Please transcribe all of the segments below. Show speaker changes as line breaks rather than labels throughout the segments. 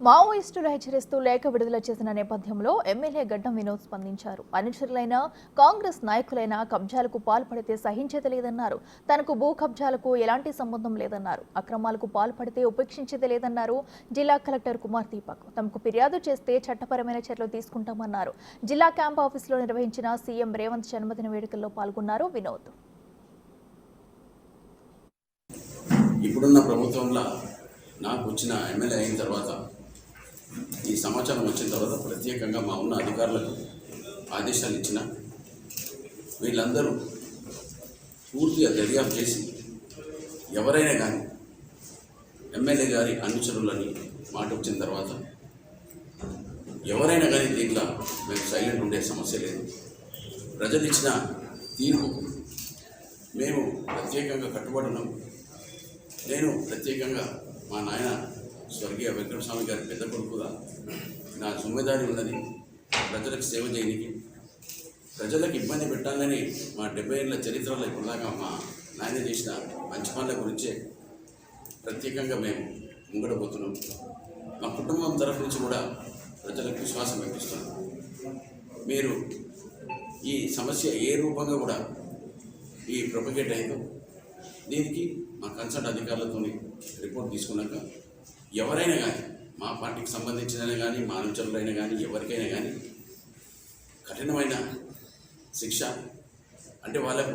మావోయిస్టులు హెచ్చరిస్తూ లేఖ విడుదల చేసిన నేపథ్యంలో ఎమ్మెల్యే గడ్డం వినోద్ స్పందించారు. అనుచరులైన కాంగ్రెస్ నాయకులైన కబ్జాలకు పాల్పడితే సహించేది లేదన్నారు. తనకు భూ కబ్జాలకు ఎలాంటి సంబంధం లేదన్నారు. అక్రమాలకు పాల్పడితే ఉపేక్షించేది లేదన్నారు. జిల్లా కలెక్టర్ కుమార్ దీపక్ తమకు ఫిర్యాదు చేస్తే చట్టపరమైన చర్యలు తీసుకుంటామన్నారు. జిల్లా క్యాంప్ ఆఫీసులో నిర్వహించిన సీఎం రేవంత్ జన్మదిన వేడుకల్లో పాల్గొన్నారు వినోద్.
ఇప్పుడున్న ప్రభుత్వంలో నాకు వచ్చిన ఎమ్మెల్యే అయిన తర్వాత ఈ సమాచారం వచ్చిన తర్వాత ప్రత్యేకంగా మా ఉన్న అధికారులకు ఆదేశాలు ఇచ్చిన వీళ్ళందరూ పూర్తిగా దర్యాప్తు చేసి ఎవరైనా కానీ ఎమ్మెల్యే గారి అనుచరులని మాట వచ్చిన తర్వాత ఎవరైనా కానీ దీంట్లో మేము సైలెంట్ ఉండే సమస్య లేదు. ప్రజలు ఇచ్చిన తీర్పు మేము ప్రత్యేకంగా కట్టుబడి ఉన్నాం. నేను ప్రత్యేకంగా మా నాయన స్వర్గీయ వెంకటస్వామి గారి పెద్ద కొడుకుగా నా జిమ్మెదారి ఉన్నది ప్రజలకు సేవ చేయడానికి. ప్రజలకు ఇబ్బంది పెట్టాలని మా 70 ఏళ్ళ చరిత్రలో ఇప్పటిదాకా మా నాయన చేసిన మంచి పనుల గురించే ప్రత్యేకంగా మేము ముంగడబోతున్నాం. మా కుటుంబం తరఫు నుంచి కూడా ప్రజలకు విశ్వాసం ఇప్పిస్తున్నాం. మీరు ఈ సమస్య ఏ రూపంగా కూడా ఈ ప్రొపగేట్ అయిందో దీనికి మా కన్సల్ట్ అధికారులతో రిపోర్ట్ తీసుకున్నాక ఎవరైనా కానీ మా పార్టీకి సంబంధించిన కానీ మా అనుచరులైనా కానీ ఎవరికైనా కానీ కఠినమైన శిక్ష అంటే వాళ్ళకు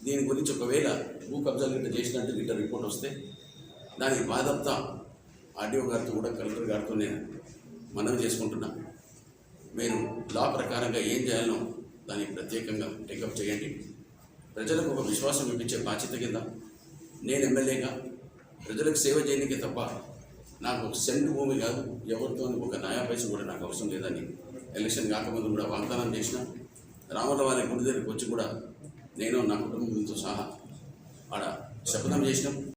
దీని గురించి ఒకవేళ భూ కబ్జాలు గిట్ట చేసినట్టు గిట్ట రిపోర్ట్ వస్తే దానికి బాధ్యత ఆర్డీఓ గారితో కూడా కలెక్టర్ గారితో నేను మనవి చేసుకుంటున్నా. మీరు లా ప్రకారంగా ఏం చేయాలో దాన్ని ప్రత్యేకంగా టేకప్ చేయండి. ప్రజలకు ఒక విశ్వాసం ఇప్పించే బాధ్యత కింద నేను ఎమ్మెల్యేగా ప్రజలకు సేవ చేయడానికి తప్ప నాకు ఒక సెంటు భూమి కాదు, ఎవరితో ఒక నయా పైసలు కూడా నాకు అవసరం లేదని ఎలక్షన్ కాకముందు కూడా వాగ్దానం చేసిన. రాముల వారి గుడి దగ్గరికి వచ్చి కూడా నేను నా కుటుంబంతో సహా ఆడ శపథం చేసినాం.